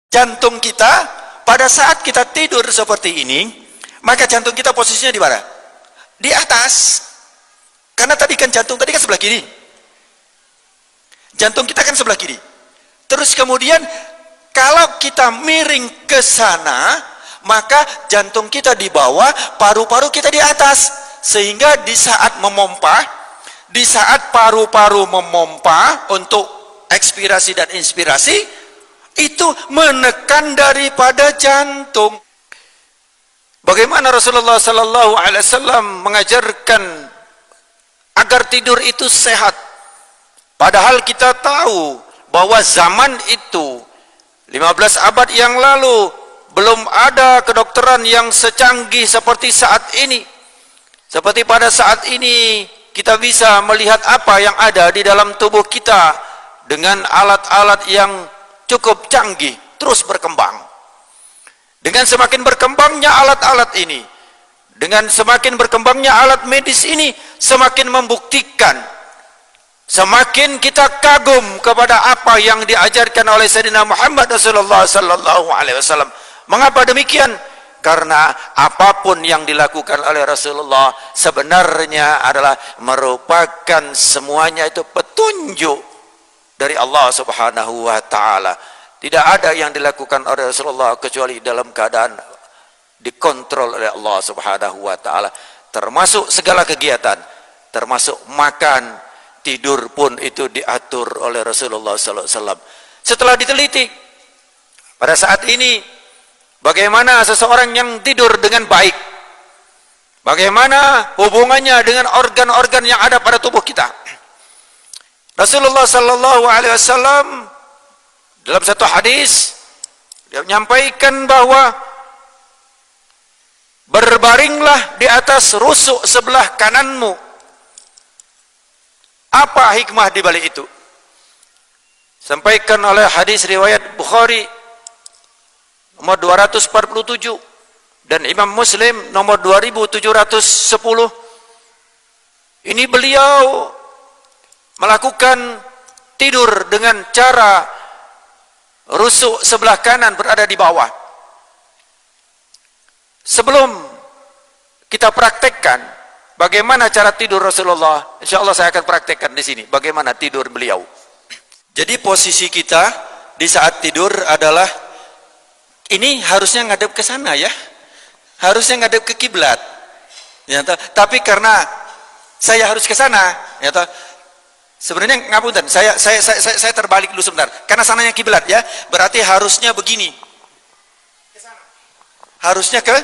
Jantung kita pada saat kita tidur seperti ini, maka jantung kita posisinya di mana? Di atas. Karena tadi kan jantung tadi kan sebelah kiri. Jantung kita kan sebelah kiri. Terus kemudian kalau kita miring ke sana, maka jantung kita di bawah, paru-paru kita di atas. Sehingga di saat memompa, di saat paru-paru memompa untuk ekspirasi dan inspirasi, itu menekan daripada jantung. Bagaimana Rasulullah sallallahu alaihi wasallam mengajarkan agar tidur itu sehat? Padahal kita tahu bahwa zaman itu 15 abad yang lalu belum ada kedokteran yang secanggih seperti saat ini. Seperti pada saat ini kita bisa melihat apa yang ada di dalam tubuh kita dengan alat-alat yang cukup canggih, terus berkembang. Dengan semakin berkembangnya alat-alat ini, dengan semakin berkembangnya alat medis ini, semakin membuktikan, semakin kita kagum kepada apa yang diajarkan oleh Sayyidina Muhammad Rasulullah sallallahu alaihi wasallam. Mengapa demikian? Karena apapun yang dilakukan oleh Rasulullah sebenarnya adalah merupakan semuanya itu petunjuk dari Allah Subhanahu wa taala. Tidak ada yang dilakukan oleh Rasulullah kecuali dalam keadaan dikontrol oleh Allah Subhanahu wa taala, termasuk segala kegiatan, termasuk makan, tidur pun itu diatur oleh Rasulullah sallallahu alaihi wasallam. Setelah diteliti pada saat ini bagaimana seseorang yang tidur dengan baik, bagaimana hubungannya dengan organ-organ yang ada pada tubuh kita. Rasulullah sallallahu alaihi wasallam dalam satu hadis dia menyampaikan bahwa berbaringlah di atas rusuk sebelah kananmu. Apa hikmah di balik itu? Sampaikan oleh hadis riwayat Bukhari nomor 247 dan Imam Muslim nomor 2710. Ini beliau melakukan tidur dengan cara rusuk sebelah kanan berada di bawah. Sebelum kita praktekkan bagaimana cara tidur Rasulullah, insya Allah saya akan praktekkan di sini bagaimana tidur beliau. Jadi posisi kita di saat tidur adalah ini harusnya ngadep ke sana ya, harusnya ngadep ke kiblat. Ya, tapi karena saya harus ke sana, ya, sebenarnya ngapunten, saya terbalik dulu sebentar. Karena sananya kiblat ya, berarti harusnya begini. Harusnya ke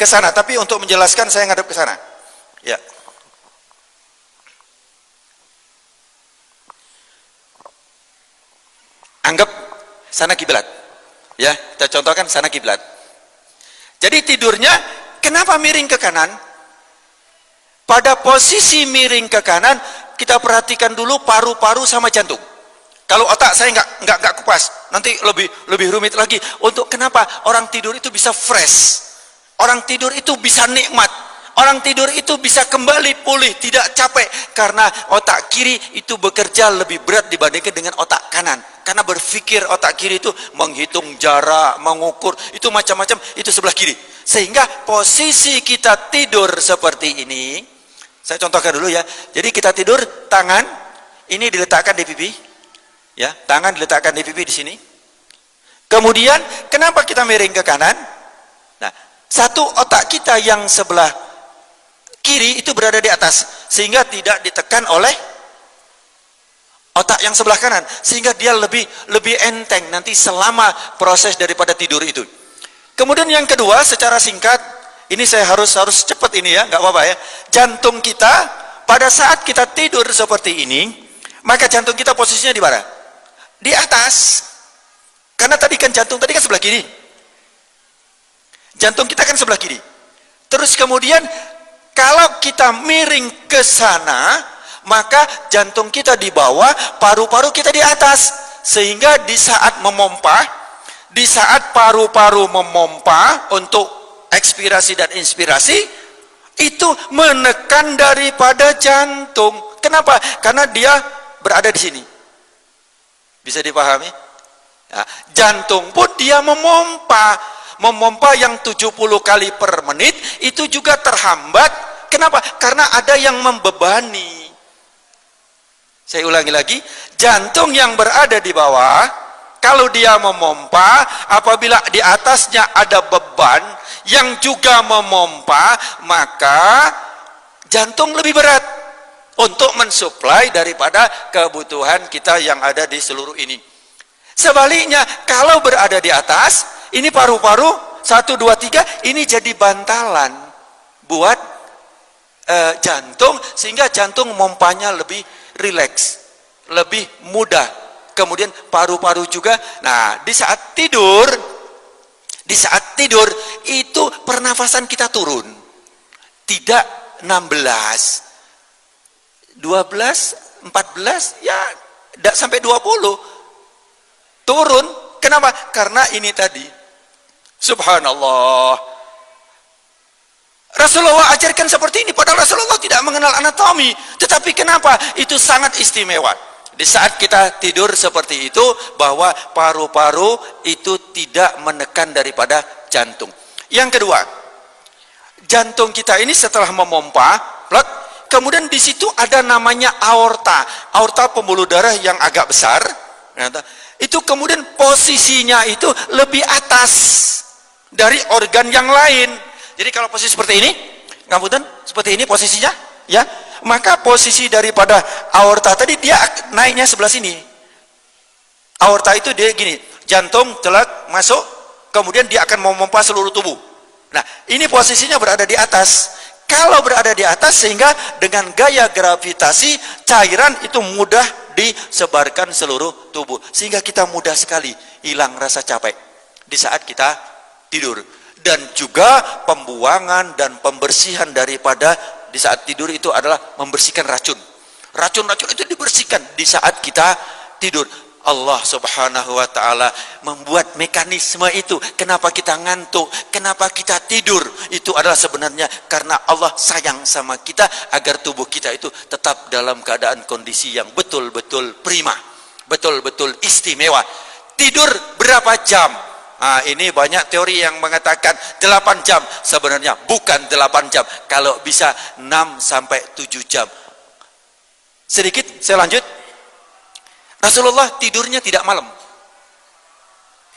sana, tapi untuk menjelaskan saya ngadep ke sana. Ya. Anggap sana kiblat. Ya, kita contohkan sana kiblat. Jadi tidurnya kenapa miring ke kanan? Pada posisi miring ke kanan, kita perhatikan dulu paru-paru sama jantung. Kalau otak saya nggak kupas, nanti lebih rumit lagi. Untuk kenapa orang tidur itu bisa fresh, orang tidur itu bisa nikmat, orang tidur itu bisa kembali pulih, tidak capek, karena otak kiri itu bekerja lebih berat dibandingkan dengan otak kanan. Karena berpikir otak kiri itu menghitung jarak, mengukur, itu macam-macam, itu sebelah kiri. Sehingga posisi kita tidur seperti ini, saya contohkan dulu ya. Jadi kita tidur, tangan ini diletakkan di pipi, ya, tangan diletakkan di pipi di sini. Kemudian kenapa kita miring ke kanan? Nah, satu otak kita yang sebelah kiri itu berada di atas, sehingga tidak ditekan oleh otak yang sebelah kanan, sehingga dia lebih enteng nanti selama proses daripada tidur itu. Kemudian yang kedua, secara singkat, ini saya harus cepat ini ya, nggak apa-apa ya. Jantung kita pada saat kita tidur seperti ini, maka jantung kita posisinya di mana? Di atas. Karena tadi kan jantung tadi kan sebelah kiri. Jantung kita kan sebelah kiri. Terus kemudian kalau kita miring ke sana, maka jantung kita di bawah, paru-paru kita di atas. Sehingga di saat memompa, di saat paru-paru memompa untuk ekspirasi dan inspirasi, itu menekan daripada jantung. Kenapa? Karena dia berada di sini. Bisa dipahami? Nah, jantung pun dia memompa yang 70 kali per menit itu juga terhambat. Kenapa? Karena ada yang membebani. Saya ulangi lagi, jantung yang berada di bawah, kalau dia memompa, apabila di atasnya ada beban yang juga memompa, maka jantung lebih berat untuk mensuplai daripada kebutuhan kita yang ada di seluruh ini. Sebaliknya, kalau berada di atas, ini paru-paru 1, 2, 3, ini jadi bantalan buat jantung, sehingga jantung mompanya lebih rileks, lebih mudah. Kemudian paru-paru juga. Nah, di saat tidur itu pernafasan kita turun. Tidak 16, 12, 14, ya tidak sampai 20. Turun. Kenapa? Karena ini tadi. Subhanallah. Rasulullah ajarkan seperti ini, padahal Rasulullah tidak mengenal anatomi. Tetapi kenapa? Itu sangat istimewa. Di saat kita tidur seperti itu, bahwa paru-paru itu tidak menekan daripada jantung. Yang kedua, jantung kita ini setelah memompa, kemudian di situ ada namanya aorta. Aorta pembuluh darah yang agak besar. Itu kemudian posisinya itu lebih atas dari organ yang lain. Jadi kalau posisi seperti ini, ngapunten, seperti ini posisinya, ya, maka posisi daripada aorta tadi dia naiknya sebelah sini. Aorta itu dia gini, jantung telak masuk, kemudian dia akan memompa seluruh tubuh. Nah, ini posisinya berada di atas. Kalau berada di atas, sehingga dengan gaya gravitasi cairan itu mudah disebarkan seluruh tubuh, sehingga kita mudah sekali hilang rasa capek di saat kita tidur. Dan juga pembuangan dan pembersihan daripada di saat tidur itu adalah membersihkan racun. Racun-racun itu dibersihkan di saat kita tidur. Allah subhanahu wa ta'ala membuat mekanisme itu. Kenapa kita ngantuk, kenapa kita tidur, itu adalah sebenarnya karena Allah sayang sama kita, agar tubuh kita itu tetap dalam keadaan kondisi yang betul-betul prima, betul-betul istimewa. Tidur berapa jam? Nah, ini banyak teori yang mengatakan 8 jam. Sebenarnya bukan 8 jam. Kalau bisa 6 sampai 7 jam. Sedikit saya lanjut. Rasulullah tidurnya tidak malam.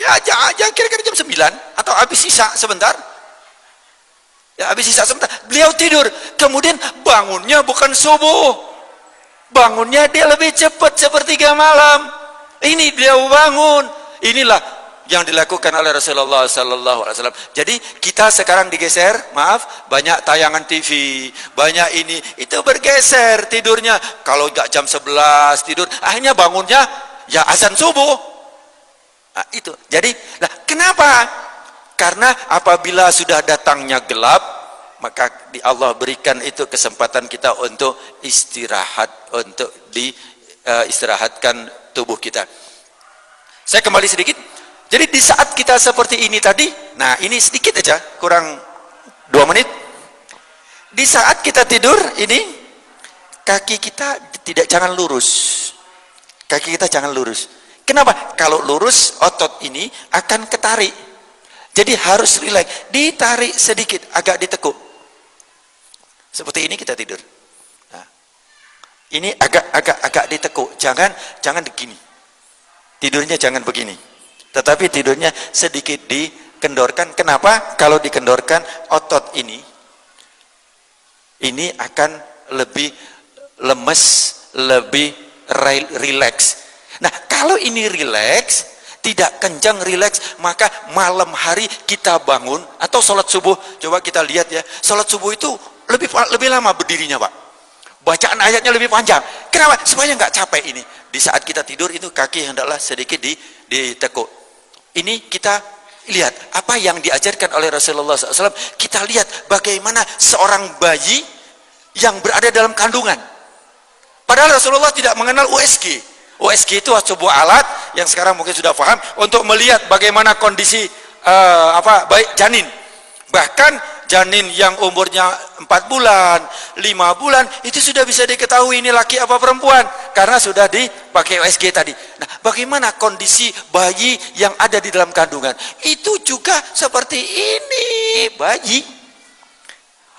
Ya, jangan kira-kira jam 9 atau habis sisa sebentar. Ya, habis sisa sebentar. Beliau tidur, kemudian bangunnya bukan subuh. Bangunnya dia lebih cepat, sepertiga malam. Ini beliau bangun. Inilah yang dilakukan oleh Rasulullah sallallahu alaihi wasallam. Jadi kita sekarang digeser, maaf, banyak tayangan TV, banyak ini, itu bergeser tidurnya. Kalau enggak jam 11 tidur, akhirnya bangunnya ya azan subuh. Nah, itu. Jadi, nah, kenapa? Karena apabila sudah datangnya gelap, maka Allah berikan itu kesempatan kita untuk istirahat, untuk istirahatkan tubuh kita. Saya kembali sedikit. Jadi di saat kita seperti ini tadi, nah ini sedikit aja, kurang 2 menit. Di saat kita tidur ini, kaki kita jangan lurus. Kaki kita jangan lurus. Kenapa? Kalau lurus, otot ini akan ketarik. Jadi harus rileks, ditarik sedikit, agak ditekuk. Seperti ini kita tidur. Nah, ini agak ditekuk, jangan begini. Tidurnya jangan begini. Tetapi tidurnya sedikit dikendorkan. Kenapa? Kalau dikendorkan, otot ini akan lebih lemes, lebih rileks. Nah, kalau ini rileks, tidak kencang rileks, maka malam hari kita bangun atau sholat subuh. Coba kita lihat ya, sholat subuh itu lebih lama berdirinya, Pak. Bacaan ayatnya lebih panjang. Kenapa? Supaya nggak capek ini. Di saat kita tidur itu kaki hendaklah sedikit ditekuk. Ini kita lihat apa yang diajarkan oleh Rasulullah SAW. Kita lihat bagaimana seorang bayi yang berada dalam kandungan. Padahal Rasulullah tidak mengenal USG. USG itu sebuah alat yang sekarang mungkin sudah paham untuk melihat bagaimana kondisi baik janin. Bahkan janin yang umurnya 4 bulan, 5 bulan, itu sudah bisa diketahui ini laki apa perempuan karena sudah dipakai USG tadi. Nah, bagaimana kondisi bayi yang ada di dalam kandungan? Itu juga seperti ini, bayi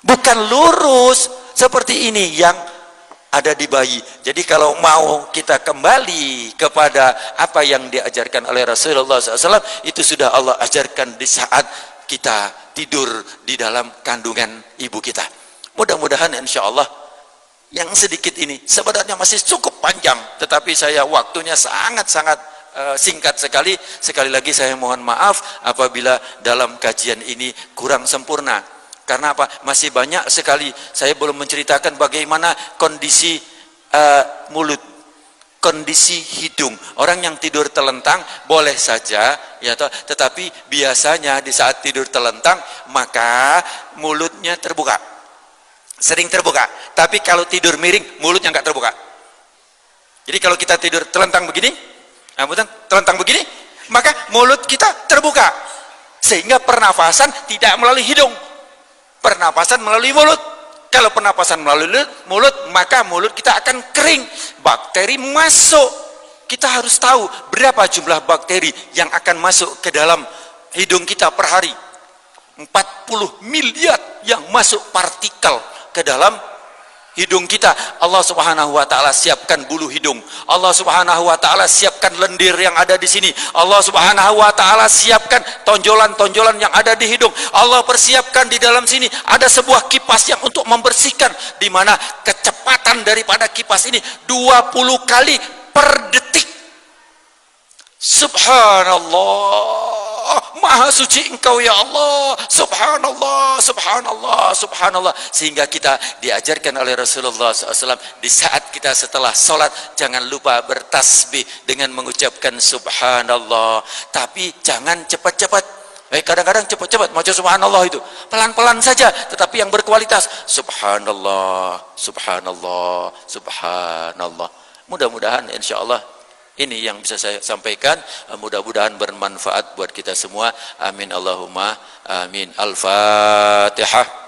bukan lurus seperti ini yang ada di bayi. Jadi kalau mau kita kembali kepada apa yang diajarkan oleh Rasulullah SAW, itu sudah Allah ajarkan di saat kita tidur di dalam kandungan ibu kita. Mudah-mudahan insya Allah yang sedikit ini sebenarnya masih cukup panjang, tetapi saya waktunya sangat-sangat singkat sekali. Sekali lagi saya mohon maaf apabila dalam kajian ini kurang sempurna. Karena apa? Masih banyak sekali saya belum menceritakan bagaimana kondisi mulut, kondisi hidung. Orang yang tidur telentang boleh saja, ya toh, tetapi biasanya di saat tidur telentang maka mulutnya terbuka, sering terbuka. Tapi kalau tidur miring mulutnya nggak terbuka. Jadi kalau kita tidur telentang begini, telentang begini, maka mulut kita terbuka, sehingga pernafasan tidak melalui hidung. Pernapasan melalui mulut. Kalau pernapasan melalui mulut, maka mulut kita akan kering, bakteri masuk. Kita harus tahu berapa jumlah bakteri yang akan masuk ke dalam hidung kita per hari. 40 miliar yang masuk partikel ke dalam hidung kita. Allah Subhanahu wa taala siapkan bulu hidung. Allah Subhanahu wa taala siapkan lendir yang ada di sini. Allah Subhanahu wa taala siapkan tonjolan-tonjolan yang ada di hidung. Allah persiapkan di dalam sini ada sebuah kipas yang untuk membersihkan, di mana kecepatan daripada kipas ini 20 kali per detik. Subhanallah. Maha suci engkau ya Allah. Subhanallah, subhanallah, subhanallah. Sehingga kita diajarkan oleh Rasulullah SAW, di saat kita setelah sholat jangan lupa bertasbih dengan mengucapkan subhanallah. Tapi jangan cepat-cepat. Kadang-kadang cepat-cepat maca subhanallah itu pelan-pelan saja, tetapi yang berkualitas. Subhanallah, subhanallah, subhanallah. Mudah-mudahan insya Allah ini yang bisa saya sampaikan, mudah-mudahan bermanfaat buat kita semua. Amin Allahumma amin. Al-Fatihah.